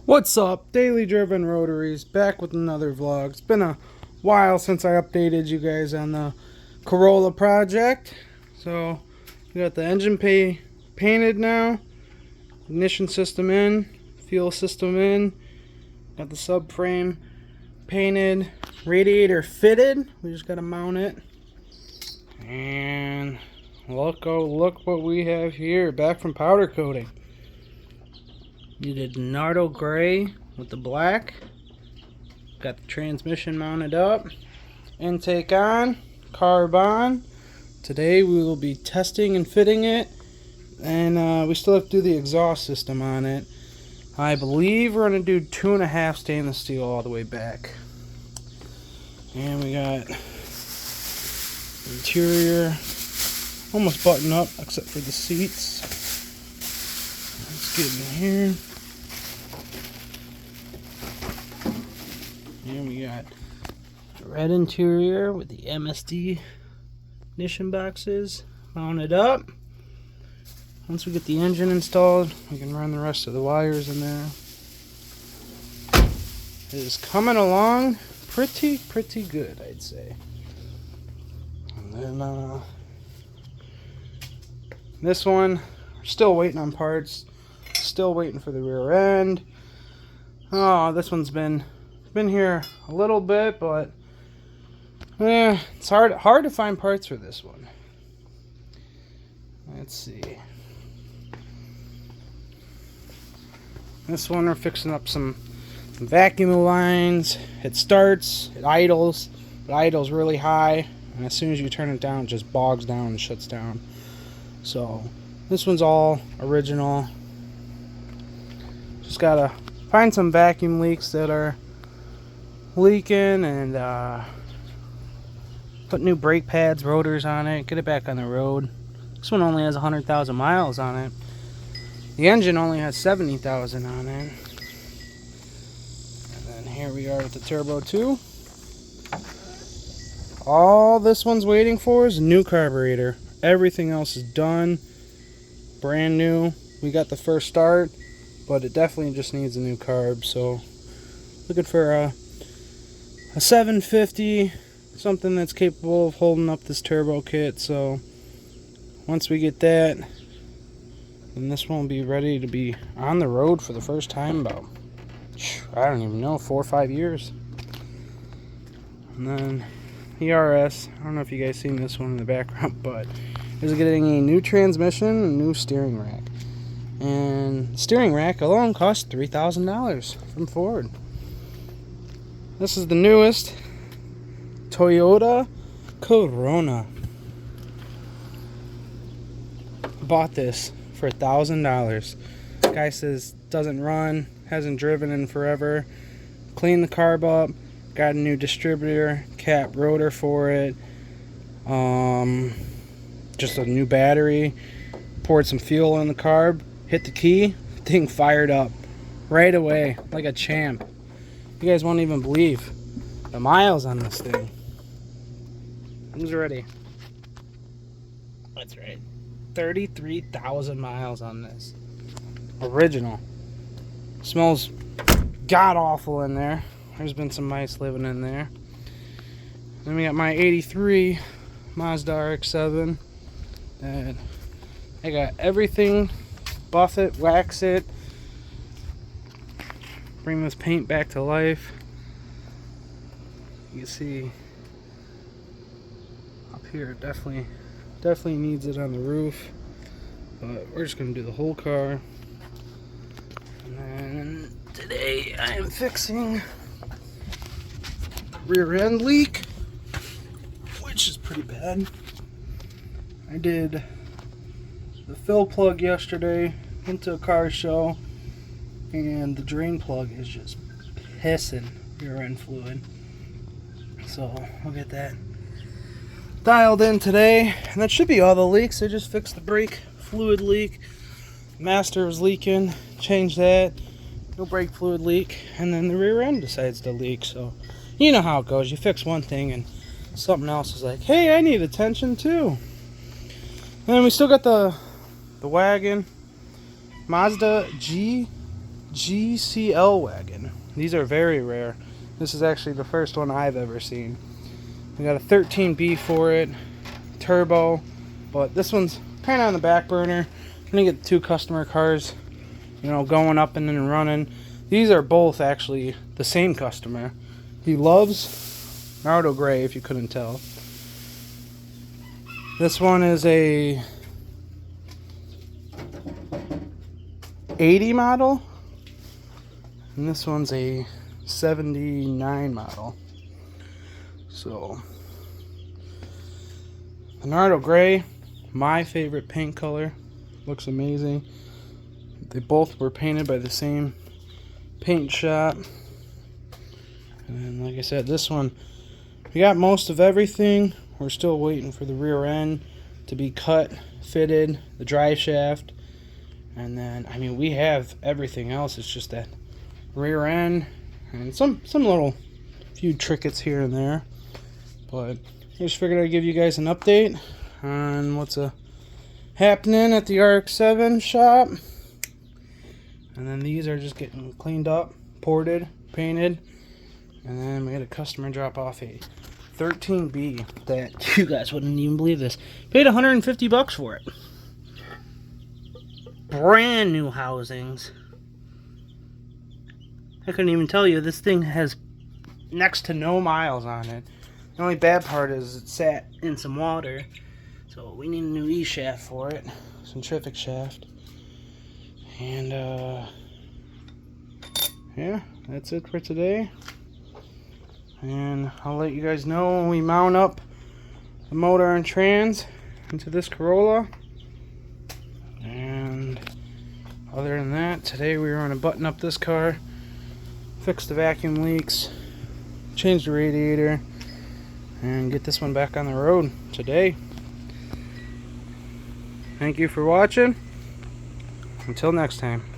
What's up, Daily Driven Rotaries, back with another vlog. It's been a while since I updated you guys on the Corolla project. So, we got the engine painted now, ignition system in, fuel system in, got the subframe painted, radiator fitted. We just got to mount it. And look what we have here, back from powder coating. You did Nardo gray with the black. Got the transmission mounted up. Intake on. Carb on. Today we will be testing and fitting it. And we still have to do the exhaust system on it. I believe we're going to do 2.5 stainless steel all the way back. And we got interior almost buttoned up except for the seats. Let's get in here. And we got red interior with the MSD ignition boxes mounted up. Once we get the engine installed, we can run the rest of the wires in there. It is coming along pretty good, I'd say. And then this one, we're still waiting on parts. Still waiting for the rear end. Oh, this one's been here a little bit, but it's hard to find parts for this one. Let's see. This one we're fixing up some vacuum lines. It starts, it idles, it idles really high, and as soon as you turn it down, it just bogs down and shuts down. So this one's all original. Just gotta find some vacuum leaks that are leaking and put new brake pads, rotors on it, get it back on the road. This one only has 100,000 miles on it. The engine only has 70,000 on it. And then here we are with the turbo 2. All this one's waiting for is a new carburetor. Everything else is done, brand new. We got the first start, but it definitely just needs a new carb. So looking for a 750, something that's capable of holding up this turbo kit. So once we get that, then this one will be ready to be on the road for the first time about, I don't even know, 4 or 5 years. And then ERS, I don't know if you guys seen this one in the background, but is getting a new transmission and a new steering rack. And the steering rack alone cost $3,000 from Ford. This is the newest Toyota Corona. Bought this for $1,000. Guy says doesn't run, hasn't driven in forever. Cleaned the carb up, got a new distributor, cap rotor for it. Just a new battery. Poured some fuel in the carb, hit the key, thing fired up right away like a champ. You guys won't even believe the miles on this thing. Who's ready? That's right. 33,000 miles on this. Original. Smells god awful in there. There's been some mice living in there. Then we got my 83 Mazda RX-7. And I got everything. Buff it, wax it. Bring this paint back to life. You can see up here it definitely needs it on the roof, but we're just gonna do the whole car. And then today I am fixing the rear end leak, which is pretty bad. I did the fill plug yesterday, went to a car show, and the drain plug is just pissing rear end fluid. So I'll get that dialed in today, and that should be all the leaks. I just fixed the brake fluid leak. Master was leaking, changed that. No brake fluid leak, and then the rear end decides to leak. So you know how it goes. You fix one thing and something else is like, hey, I need attention too. And then we still got the wagon, Mazda G GCL wagon. These are very rare. This is actually the first one I've ever seen. We got a 13B for it, turbo, but this one's kind of on the back burner. I'm gonna get the 2 customer cars, you know, going up and then running. These are both actually the same customer. He loves Nardo Gray, if you couldn't tell. This one is a 80 model, and this one's a 79 model. So, the Nardo Gray, my favorite paint color. Looks amazing. They both were painted by the same paint shop. And like I said, this one, we got most of everything. We're still waiting for the rear end to be cut, fitted, the drive shaft. And then, I mean, we have everything else. It's just that rear end and some little few trinkets here and there. But I just figured I'd give you guys an update on what's happening at the rx-7 shop. And then these are just getting cleaned up, ported, painted. And then we had a customer drop off a 13B that you guys wouldn't even believe this. Paid $150 for it. Brand new housings. I couldn't even tell you, this thing has next to no miles on it. The only bad part is it sat in some water, so we need a new E-shaft for it, centrifugal shaft. And yeah, that's it for today. And I'll let you guys know when we mount up the motor and trans into this Corolla. And other than that, today we were going to button up this car, fix the vacuum leaks, change the radiator, and get this one back on the road today. Thank you for watching. Until next time.